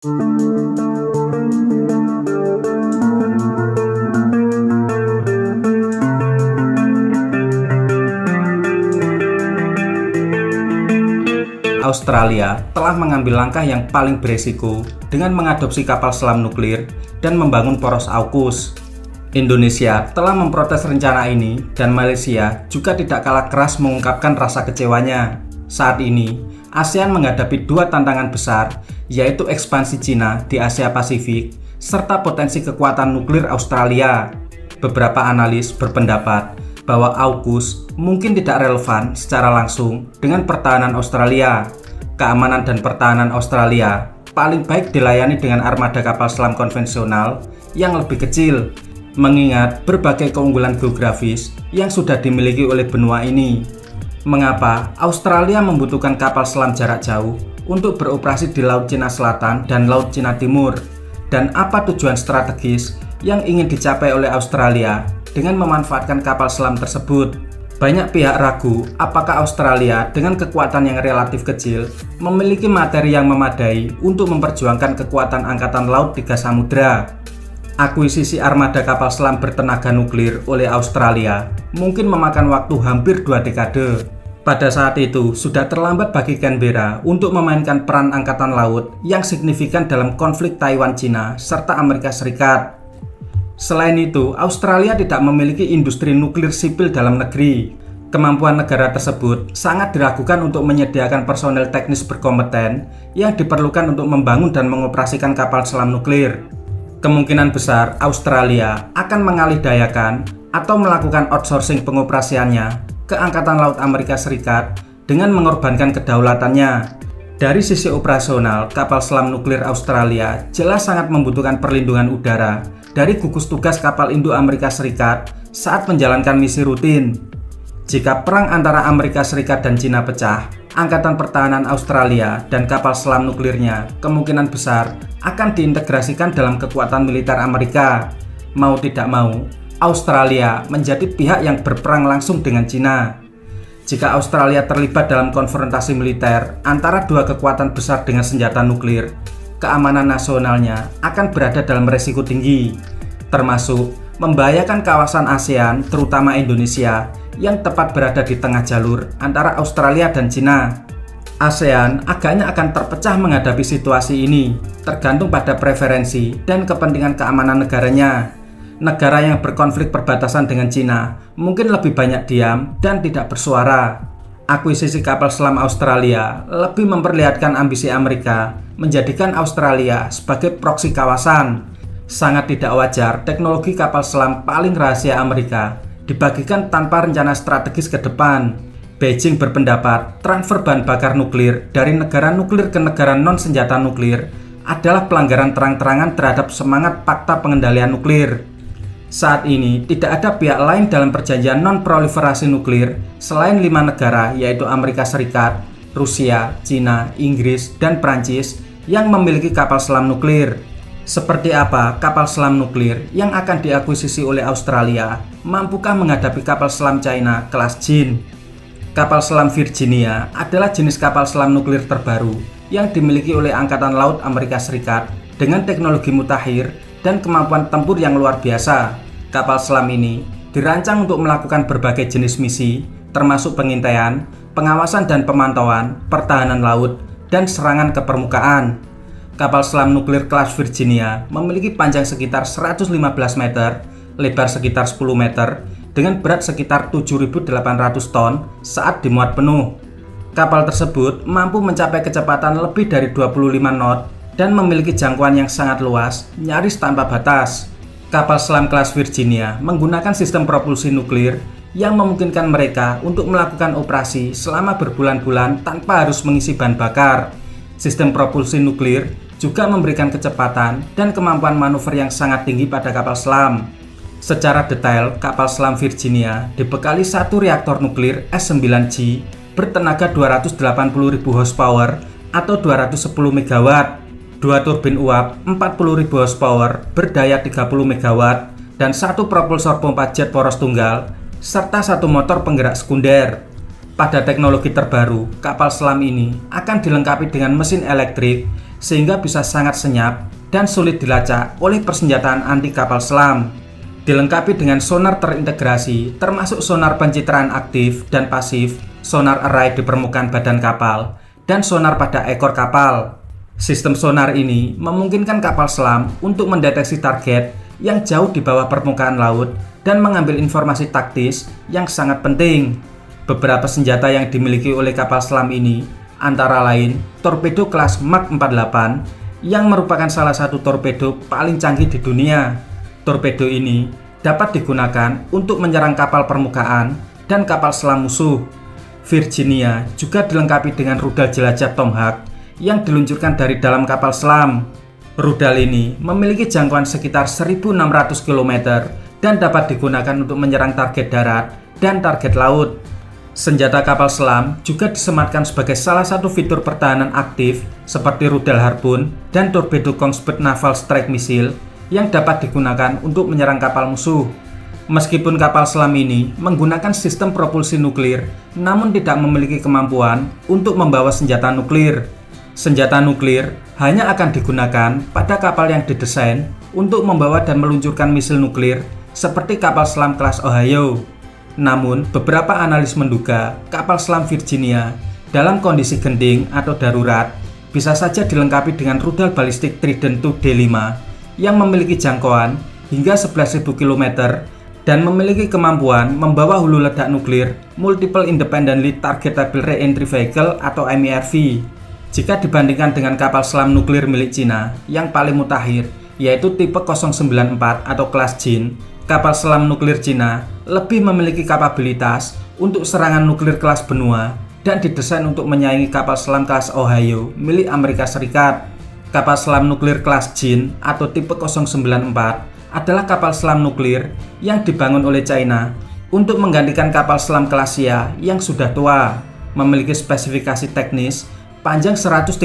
Australia telah mengambil langkah yang paling beresiko dengan mengadopsi kapal selam nuklir dan membangun poros AUKUS. Indonesia telah memprotes rencana ini dan Malaysia juga tidak kalah keras mengungkapkan rasa kecewanya. Saat ini, ASEAN menghadapi dua tantangan besar, yaitu ekspansi Cina di Asia Pasifik serta potensi kekuatan nuklir Australia. Beberapa analis berpendapat bahwa AUKUS mungkin tidak relevan secara langsung dengan pertahanan Australia. Keamanan dan pertahanan Australia paling baik dilayani dengan armada kapal selam konvensional yang lebih kecil, mengingat berbagai keunggulan geografis yang sudah dimiliki oleh benua ini. Mengapa Australia membutuhkan kapal selam jarak jauh untuk beroperasi di Laut Cina Selatan dan Laut Cina Timur? Dan apa tujuan strategis yang ingin dicapai oleh Australia dengan memanfaatkan kapal selam tersebut? Banyak pihak ragu apakah Australia dengan kekuatan yang relatif kecil memiliki materi yang memadai untuk memperjuangkan kekuatan angkatan laut tiga samudra. Akuisisi armada kapal selam bertenaga nuklir oleh Australia mungkin memakan waktu hampir 2 dekade. Pada saat itu, sudah terlambat bagi Canberra untuk memainkan peran angkatan laut yang signifikan dalam konflik Taiwan-Cina serta Amerika Serikat. Selain itu, Australia tidak memiliki industri nuklir sipil dalam negeri. Kemampuan negara tersebut sangat diragukan untuk menyediakan personel teknis berkompeten yang diperlukan untuk membangun dan mengoperasikan kapal selam nuklir. Kemungkinan besar Australia akan mengalihdayakan atau melakukan outsourcing pengoperasiannya ke Angkatan Laut Amerika Serikat dengan mengorbankan kedaulatannya. Dari sisi operasional, kapal selam nuklir Australia jelas sangat membutuhkan perlindungan udara dari gugus tugas kapal Indo Amerika Serikat saat menjalankan misi rutin. Jika perang antara Amerika Serikat dan Cina pecah, Angkatan Pertahanan Australia dan kapal selam nuklirnya kemungkinan besar akan diintegrasikan dalam kekuatan militer Amerika. Mau tidak mau, Australia menjadi pihak yang berperang langsung dengan Cina. Jika Australia terlibat dalam konfrontasi militer antara dua kekuatan besar dengan senjata nuklir, keamanan nasionalnya akan berada dalam resiko tinggi, termasuk membahayakan kawasan ASEAN, terutama Indonesia, yang tepat berada di tengah jalur antara Australia dan Cina. ASEAN agaknya akan terpecah menghadapi situasi ini, tergantung pada preferensi dan kepentingan keamanan negaranya. Negara yang berkonflik perbatasan dengan Cina mungkin lebih banyak diam dan tidak bersuara. Akuisisi kapal selam Australia lebih memperlihatkan ambisi Amerika menjadikan Australia sebagai proksi kawasan. Sangat tidak wajar teknologi kapal selam paling rahasia Amerika dibagikan tanpa rencana strategis ke depan. Beijing berpendapat transfer bahan bakar nuklir dari negara nuklir ke negara non-senjata nuklir adalah pelanggaran terang-terangan terhadap semangat Fakta Pengendalian Nuklir. Saat ini, tidak ada pihak lain dalam perjanjian non-proliferasi nuklir selain 5 negara, yaitu Amerika Serikat, Rusia, Cina, Inggris, dan Prancis yang memiliki kapal selam nuklir. Seperti apa kapal selam nuklir yang akan diakuisisi oleh Australia? Mampukah menghadapi kapal selam China kelas Jin? Kapal selam Virginia adalah jenis kapal selam nuklir terbaru yang dimiliki oleh Angkatan Laut Amerika Serikat dengan teknologi mutakhir dan kemampuan tempur yang luar biasa. Kapal selam ini dirancang untuk melakukan berbagai jenis misi, termasuk pengintaian, pengawasan dan pemantauan, pertahanan laut, dan serangan ke permukaan. Kapal selam nuklir kelas Virginia memiliki panjang sekitar 115 meter, lebar sekitar 10 meter, dengan berat sekitar 7.800 ton saat dimuat penuh. Kapal tersebut mampu mencapai kecepatan lebih dari 25 knot dan memiliki jangkauan yang sangat luas, nyaris tanpa batas. Kapal selam kelas Virginia menggunakan sistem propulsi nuklir yang memungkinkan mereka untuk melakukan operasi selama berbulan-bulan tanpa harus mengisi bahan bakar. Sistem propulsi nuklir juga memberikan kecepatan dan kemampuan manuver yang sangat tinggi pada kapal selam. Secara detail, kapal selam Virginia dibekali satu reaktor nuklir S9G bertenaga 280.000 horsepower atau 210 MW. 2 turbin uap 40.000 horsepower berdaya 30 MW dan 1 propulsor pompa jet poros tunggal serta 1 motor penggerak sekunder. Pada teknologi terbaru, kapal selam ini akan dilengkapi dengan mesin elektrik sehingga bisa sangat senyap dan sulit dilacak oleh persenjataan anti kapal selam. Dilengkapi dengan sonar terintegrasi, termasuk sonar pencitraan aktif dan pasif, sonar array di permukaan badan kapal, dan sonar pada ekor kapal. Sistem sonar ini memungkinkan kapal selam untuk mendeteksi target yang jauh di bawah permukaan laut dan mengambil informasi taktis yang sangat penting. Beberapa senjata yang dimiliki oleh kapal selam ini antara lain torpedo kelas Mark 48 yang merupakan salah satu torpedo paling canggih di dunia. Torpedo ini dapat digunakan untuk menyerang kapal permukaan dan kapal selam musuh. Virginia juga dilengkapi dengan rudal jelajah Tomahawk yang diluncurkan dari dalam kapal selam. Rudal ini memiliki jangkauan sekitar 1.600 km dan dapat digunakan untuk menyerang target darat dan target laut. Senjata kapal selam juga disematkan sebagai salah satu fitur pertahanan aktif seperti rudal Harpoon dan torpedo Kongsberg Naval Strike Missile yang dapat digunakan untuk menyerang kapal musuh. Meskipun kapal selam ini menggunakan sistem propulsi nuklir, namun tidak memiliki kemampuan untuk membawa senjata nuklir. Senjata nuklir hanya akan digunakan pada kapal yang didesain untuk membawa dan meluncurkan misil nuklir seperti kapal selam kelas Ohio. Namun, beberapa analis menduga kapal selam Virginia dalam kondisi genting atau darurat bisa saja dilengkapi dengan rudal balistik Trident 2 D5 yang memiliki jangkauan hingga 11.000 km dan memiliki kemampuan membawa hulu ledak nuklir Multiple Independently Targetable Re-entry Vehicle atau MIRV. Jika dibandingkan dengan kapal selam nuklir milik Cina yang paling mutakhir, yaitu tipe 094 atau kelas Jin, kapal selam nuklir Cina lebih memiliki kapabilitas untuk serangan nuklir kelas benua dan didesain untuk menyaingi kapal selam kelas Ohio milik Amerika Serikat. Kapal selam nuklir kelas Jin atau tipe 094 adalah kapal selam nuklir yang dibangun oleh China untuk menggantikan kapal selam kelas Xia yang sudah tua. Memiliki spesifikasi teknis panjang 136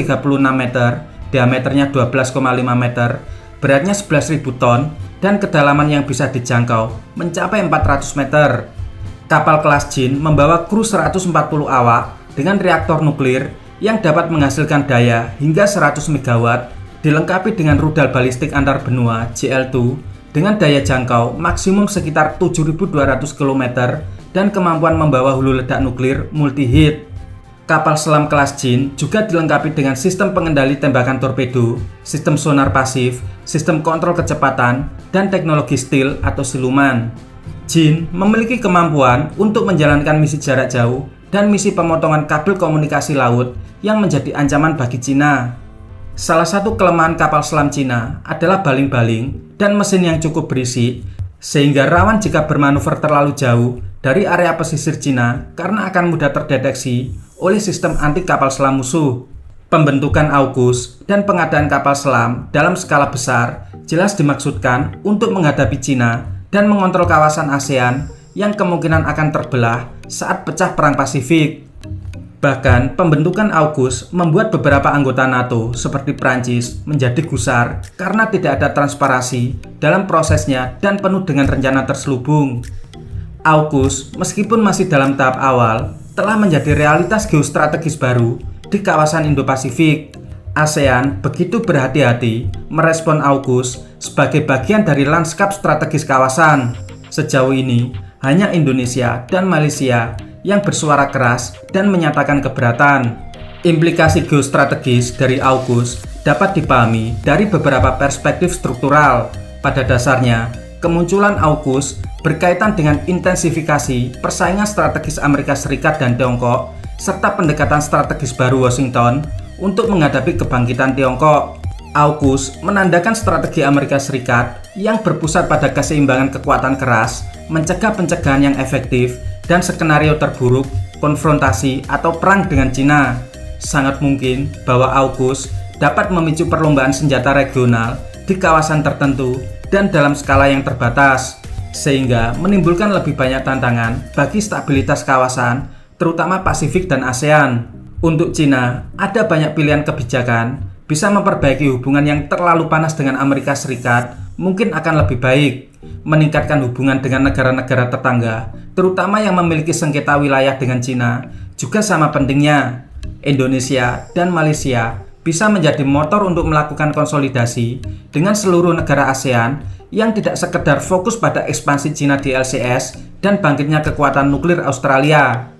meter, diameternya 12,5 meter, beratnya 11.000 ton, dan kedalaman yang bisa dijangkau mencapai 400 meter. Kapal kelas Jin membawa kru 140 awak dengan reaktor nuklir yang dapat menghasilkan daya hingga 100 MW, dilengkapi dengan rudal balistik antar benua JL2 dengan daya jangkau maksimum sekitar 7.200 km dan kemampuan membawa hulu ledak nuklir multi-hit. Kapal selam kelas Jin juga dilengkapi dengan sistem pengendali tembakan torpedo, sistem sonar pasif, sistem kontrol kecepatan, dan teknologi stealth atau siluman. Jin memiliki kemampuan untuk menjalankan misi jarak jauh dan misi pemotongan kabel komunikasi laut yang menjadi ancaman bagi Cina. Salah satu kelemahan kapal selam Cina adalah baling-baling dan mesin yang cukup berisik, sehingga rawan jika bermanuver terlalu jauh dari area pesisir Cina karena akan mudah terdeteksi oleh sistem anti kapal selam musuh. Pembentukan AUKUS dan pengadaan kapal selam dalam skala besar jelas dimaksudkan untuk menghadapi Cina dan mengontrol kawasan ASEAN yang kemungkinan akan terbelah saat pecah perang Pasifik. Bahkan pembentukan AUKUS membuat beberapa anggota NATO seperti Prancis menjadi gusar karena tidak ada transparansi dalam prosesnya dan penuh dengan rencana terselubung. AUKUS meskipun masih dalam tahap awal telah menjadi realitas geostrategis baru di kawasan Indo-Pasifik. ASEAN begitu berhati-hati merespon AUKUS sebagai bagian dari lanskap strategis kawasan. Sejauh ini, hanya Indonesia dan Malaysia yang bersuara keras dan menyatakan keberatan. Implikasi geostrategis dari AUKUS dapat dipahami dari beberapa perspektif struktural. Pada dasarnya, kemunculan AUKUS berkaitan dengan intensifikasi persaingan strategis Amerika Serikat dan Tiongkok, serta pendekatan strategis baru Washington untuk menghadapi kebangkitan Tiongkok. AUKUS menandakan strategi Amerika Serikat yang berpusat pada keseimbangan kekuatan keras, mencegah pencegahan yang efektif, dan skenario terburuk, konfrontasi atau perang dengan Cina. Sangat mungkin bahwa AUKUS dapat memicu perlombaan senjata regional di kawasan tertentu dan dalam skala yang terbatas, sehingga menimbulkan lebih banyak tantangan bagi stabilitas kawasan, terutama Pasifik dan ASEAN. Untuk Cina, ada banyak pilihan kebijakan, bisa memperbaiki hubungan yang terlalu panas dengan Amerika Serikat, mungkin akan lebih baik, meningkatkan hubungan dengan negara-negara tetangga, terutama yang memiliki sengketa wilayah dengan Cina, juga sama pentingnya. Indonesia dan Malaysia bisa menjadi motor untuk melakukan konsolidasi dengan seluruh negara ASEAN yang tidak sekedar fokus pada ekspansi Cina di LCS dan bangkitnya kekuatan nuklir Australia,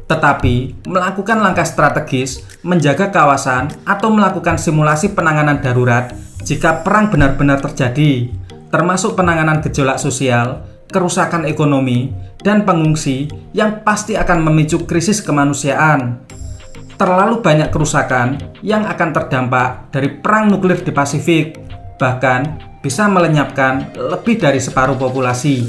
tetapi melakukan langkah strategis menjaga kawasan atau melakukan simulasi penanganan darurat jika perang benar-benar terjadi, termasuk penanganan gejolak sosial, kerusakan ekonomi, dan pengungsi yang pasti akan memicu krisis kemanusiaan. Terlalu banyak kerusakan yang akan terdampak dari perang nuklir di Pasifik, bahkan bisa melenyapkan lebih dari separuh populasi.